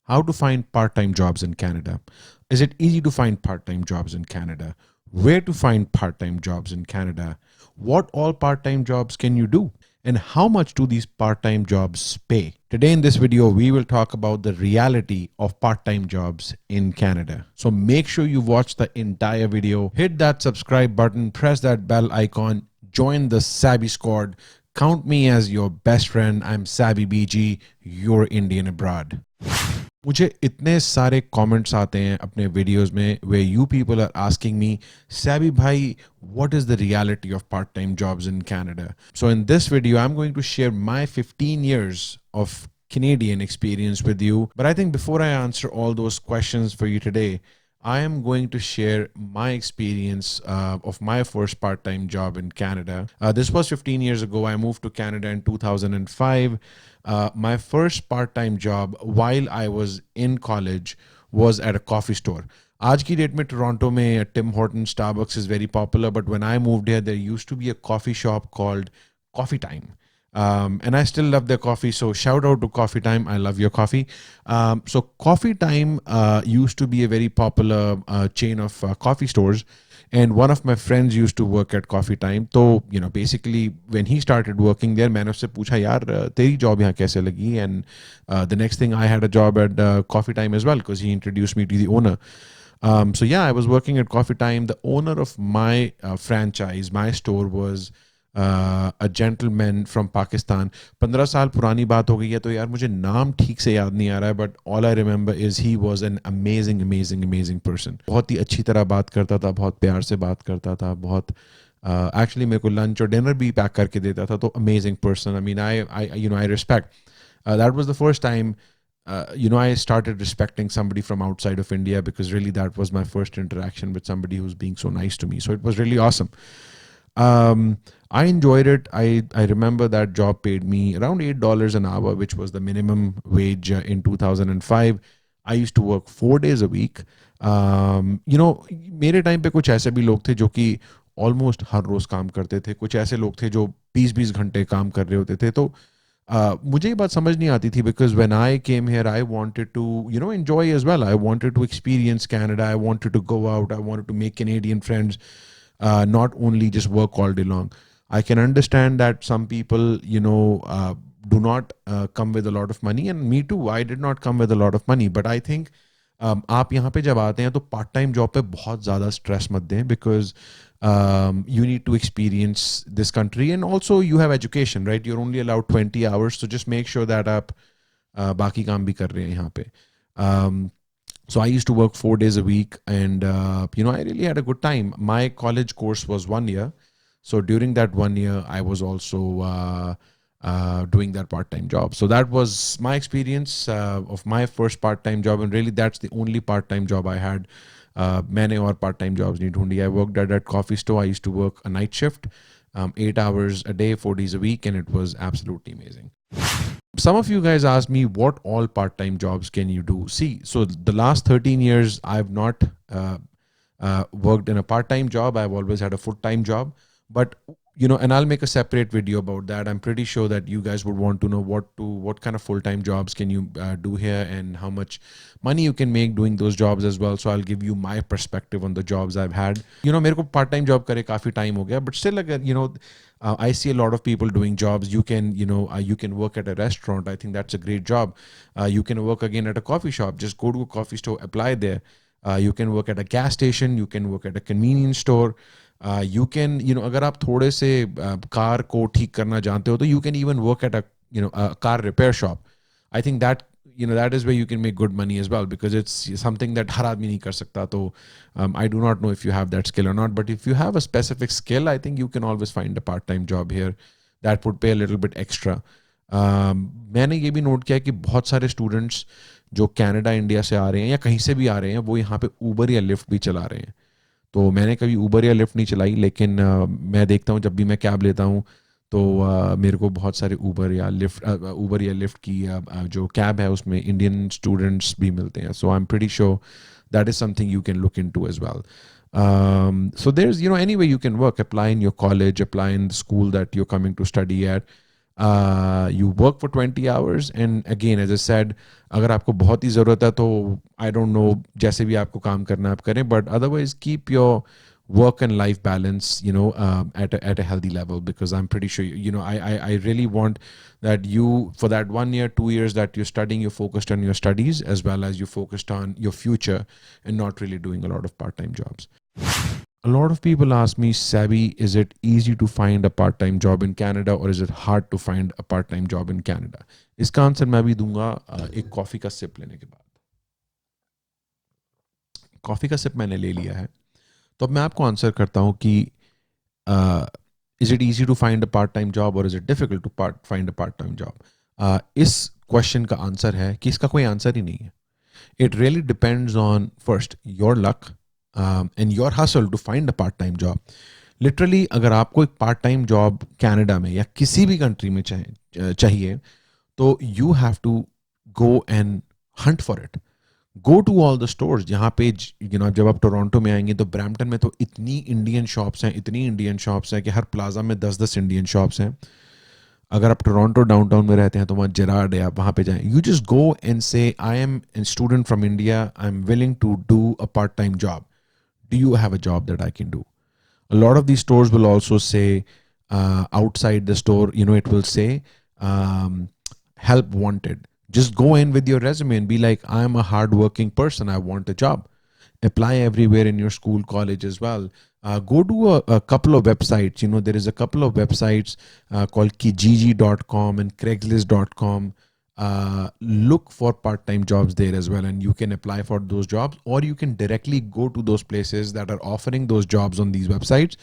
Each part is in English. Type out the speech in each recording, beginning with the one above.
How to find part-time jobs in Canada. Is it easy to find part-time jobs in Canada? Where to find part-time jobs in Canada? What all part-time jobs can you do? And how much do these part-time jobs pay? Today in this video, we will talk about the reality of part-time jobs in Canada. So make sure you watch the entire video, hit that subscribe button, press that bell icon, join the Sabby squad. Count me as your best friend. I'm SabbyBG, your Indian abroad. मुझे इतने सारे comments आते हैं अपने videos में where you people are asking me, Sabby bhai, what is the reality of part-time jobs in Canada? So in this video, I'm going to share my 15 years of Canadian experience with you. But I think before I answer all those questions for you today, I am going to share my experience of my first part-time job in Canada. This was 15 years ago. I moved to Canada in 2005. My first part-time job while I was in college was at a coffee store. आज की date में Toronto में Tim Hortons, Starbucks is very popular, but when I moved here, there used to be a coffee shop called Coffee Time. And I still love their coffee. So shout out to Coffee Time. I love your coffee. So Coffee Time used to be a very popular chain of coffee stores. And one of my friends used to work at Coffee Time. So, you know, basically when he started working there, मैंने उससे पूछा यार तेरी job यहाँ कैसे लगी? And the next thing I had a job at Coffee Time as well because he introduced me to the owner. So yeah, I was working at Coffee Time. The owner of my franchise, my store was a gentleman from Pakistan. 15 साल पुरानी बात हो गई है तो यार मुझे नाम ठीक से याद नहीं आ रहा है, but all I remember is he was an amazing person. बहुत ही अच्छी तरह बात करता था, बहुत प्यार से बात करता था, बहुत actually मेरे को lunch और dinner भी पैक करके देता था. तो amazing person. I mean, I respect. That was the first time I started respecting somebody from outside of India because really that was my first interaction with somebody who's being so nice to me. So it was really awesome. I enjoyed it. I remember that job paid me around $8 an hour, which was the minimum wage in 2005. I used to work 4 days a week. मेरे time पे कुछ ऐसे भी लोग थे जो कि almost हर रोज काम करते थे. कुछ ऐसे लोग थे जो 20-20 घंटे काम कर रहे होते थे. तो मुझे ये बात समझ नहीं आती थी because when I came here, I wanted to, enjoy as well. I wanted to experience Canada. I wanted to go out. I wanted to make Canadian friends. Not only just work all day long. I can understand that some people, do not come with a lot of money, and me too. I did not come with a lot of money, but I think आप यहाँ पे जब आते हैं तो part time job पे बहुत ज़्यादा स्ट्रेस मत दें because you need to experience this country and also you have education, right? You're only allowed 20 hours, so just make sure that आप बाकी काम भी कर रहे हैं यहाँ पे. So I used to work 4 days a week and, I really had a good time. My college course was 1 year. So during that 1 year, I was also doing that part-time job. So that was my experience of my first part-time job. And really, that's the only part-time job I had. मैंने और part-time jobs नहीं ढूंढी. I worked at that coffee store. I used to work a night shift, 8 hours a day, 4 days a week. And it was absolutely amazing. Some of you guys asked me what all part-time jobs can you do? See, so the last 13 years, I've not worked in a part-time job. I've always had a full-time job. But, and I'll make a separate video about that. I'm pretty sure that you guys would want to know what kind of full-time jobs can you do here and how much money you can make doing those jobs as well. So I'll give you my perspective on the jobs I've had. मेरे को part-time job करे काफी time हो गया, but still, I see a lot of people doing jobs. You can, you can work at a restaurant. I think that's a great job. You can work again at a coffee shop. Just go to a coffee store, apply there. You can work at a gas station. You can work at a convenience store. You can, अगर आप थोड़े से car को ठीक करना जानते हो तो you can even work at a car repair shop. I think that that is where you can make good money as well because it's something that हर आदमी नहीं कर सकता. तो I do not know if you have that skill or not, but if you have a specific skill, I think you can always find a part-time job here that would pay a little bit extra. मैंने ये भी note किया कि बहुत सारे students जो Canada India से आ रहे हैं या कहीं से भी आ रहे हैं वो यहाँ पे ऊबर या लिफ्ट भी चला रहे हैं. तो मैंने कभी ऊबर या लिफ्ट नहीं चलाई, लेकिन मैं देखता हूँ जब भी मैं कैब लेता हूँ तो मेरे को बहुत सारे ऊबर या लिफ्ट की जो कैब है उसमें इंडियन स्टूडेंट्स भी मिलते हैं. So I am pretty sure that is something you can look into as well. So there's, any way you can work, apply in your college, apply in the school that you're coming to study at. You work for 20 hours, and again, as I said, अगर आपको बहुत ही ज़रूरत है तो I don't know, जैसे भी आपको काम करना है आप करें, but otherwise keep your work and life balance, at a healthy level, because I'm pretty sure, I really want that you, for that 1 year, 2 years that you're studying, you're focused on your studies as well as you focused on your future and not really doing a lot of part-time jobs. A lot of people ask me, Sabby, is it easy to find a part-time job in Canada, or is it hard to find a part-time job in Canada? इसका answer मैं भी दूंगा एक coffee का SIP लेने के बाद. Coffee का सिप मैंने ले लिया है, तो अब मैं आपको आंसर करता हूँ कि is it easy to find a part time job और is it difficult to find a part time job. इस क्वेश्चन का आंसर है कि इसका कोई आंसर ही नहीं है. It really depends on first your luck and your hustle to find a part time job. Literally अगर आपको एक पार्ट टाइम जॉब कनाडा में या किसी भी कंट्री में चाहिए, तो you have to go and hunt for it. Go to all the stores. जहाँ पे जब आप टोरंटो में आएंगे तो ब्रैम्पटन में तो इतनी इंडियन शॉप्स हैं कि हर प्लाजा में 10-10 इंडियन शॉप्स हैं. अगर आप टोरंटो डाउनटाउन में रहते हैं तो वहाँ जेराड है, आप वहाँ पे जाएं. You just go and say I am a student from India, I am willing to do a part time job. Do you have a job that I can do? A lot of these stores will also say outside the store, it will say help wanted. Just go in with your resume and be like, I'm a hardworking person, I want a job. Apply everywhere in your school, college as well. Go to a couple of websites. There is a couple of websites called kijiji.com and craigslist.com. Look for part-time jobs there as well, and you can apply for those jobs, or you can directly go to those places that are offering those jobs on these websites.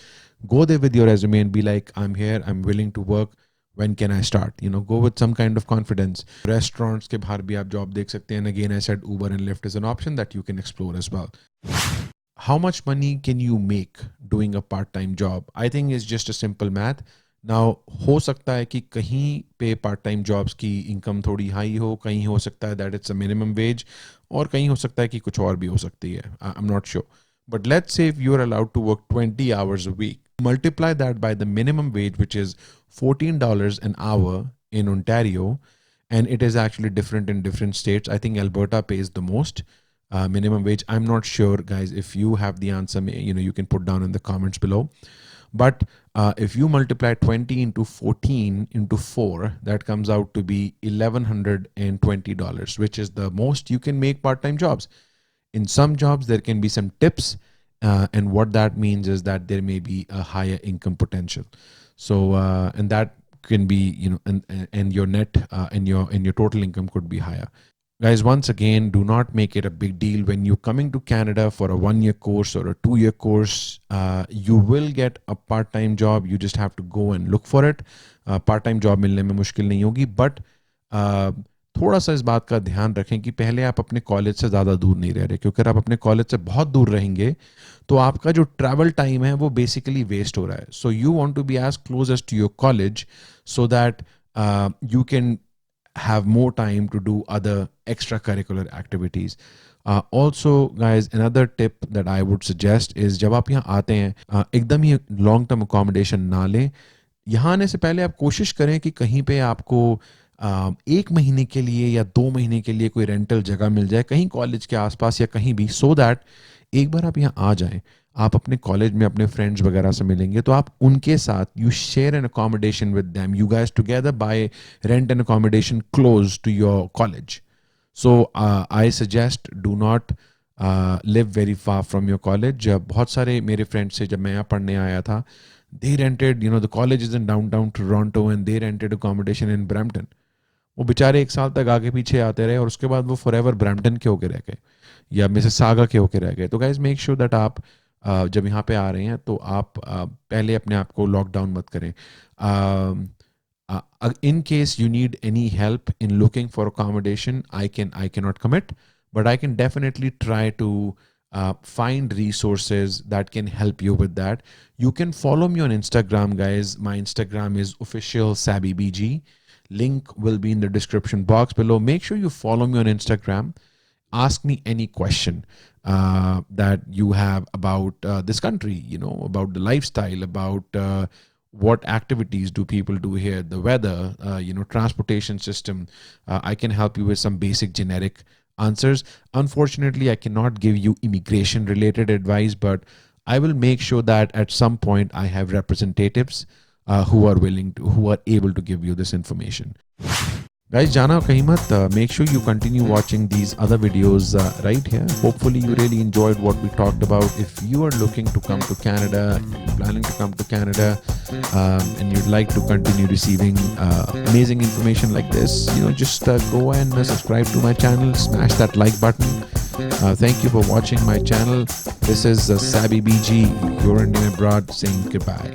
Go there with your resume and be like, I'm here, I'm willing to work, when can I start? Go with some kind of confidence. Restaurants ke bahar bhi aap job dekh sakte hain, and again I said Uber and Lyft is an option that you can explore as well. How much money can you make doing a part-time job? I think it's just a simple math. Now हो सकता है कि कहीं पे part time jobs की income थोड़ी high हो, कहीं हो सकता है that it's a minimum wage, और कहीं हो सकता है कि कुछ और भी हो सकती है. I am not sure, but let's say if you are allowed to work 20 hours a week, multiply that by the minimum wage, which is $14 an hour in Ontario, and it is actually different in different states. I think Alberta pays the most minimum wage. I'm not sure, guys. If you have the answer, you can put down in the comments below. But if you multiply 20 into 14 into 4, that comes out to be $1,120, which is the most you can make part-time jobs. In some jobs, there can be some tips, and what that means is that there may be a higher income potential. So, and that can be, and your net and your total income could be higher. Guys, once again, do not make it a big deal when you're coming to Canada for a 1-year course or a 2-year course. You will get a part-time job. You just have to go and look for it. Part-time job मिलने में मुश्किल नहीं होगी, but थोड़ा सा इस बात का ध्यान रखें कि पहले आप अपने कॉलेज से ज़्यादा दूर नहीं रह रहे, क्योंकि अगर आप अपने कॉलेज से बहुत दूर रहेंगे तो आपका जो ट्रैवल टाइम है वो बेसिकली वेस्ट हो रहा है. So you want to be as closest to your college so that you can have more time to do other extracurricular activities. Also, guys, another tip that I would suggest is जब आप यहाँ आते हैं एकदम ही long term accommodation ना लें. यहाँ आने से पहले आप कोशिश करें कि कहीं पे आपको 1 महीने के लिए या 2 महीने के लिए कोई रेंटल जगह मिल जाए, कहीं कॉलेज के आसपास या कहीं भी, so that एक बार आप यहाँ आ जाएं, आप अपने कॉलेज में अपने फ्रेंड्स वगैरह से मिलेंगे तो आप उनके साथ you share an accommodation with them, you guys together buy rent an accommodation close to your college. So I suggest do not live very far from your college. बहुत सारे मेरे फ्रेंड्स से जब मैं यहाँ पढ़ने आया था, they rented, the college is in downtown Toronto and they rented accommodation in Brampton. वो बेचारे 1 साल तक आगे पीछे आते रहे और उसके बाद वो फॉरएवर ब्रैम्पटन के होके रह गए या मिसिसागा के होके रह गए. तो गाइज मेक श्योर दैट आप जब यहाँ पे आ रहे हैं तो आप पहले अपने आप को लॉकडाउन मत करें. In case you need any help in looking for accommodation, I cannot commit, but I can definitely try to find resources that can help you with that. You can follow me on Instagram, guys. My Instagram is OfficialSabbyBG. Link will be in the description box below. Make sure you follow me on Instagram. Ask me any question that you have about this country, about the lifestyle, about what activities do people do here, the weather, transportation system. I can help you with some basic generic answers. Unfortunately, I cannot give you immigration related advice, but I will make sure that at some point I have representatives who are able to give you this information. Guys, jana kahin mat. Make sure you continue watching these other videos right here. Hopefully you really enjoyed what we talked about. If you are looking to come to Canada, you're planning to come to Canada, and you'd like to continue receiving amazing information like this, just go and subscribe to my channel, smash that like button. Thank you for watching my channel. This is SabbyBG Your Indian Abroad saying goodbye.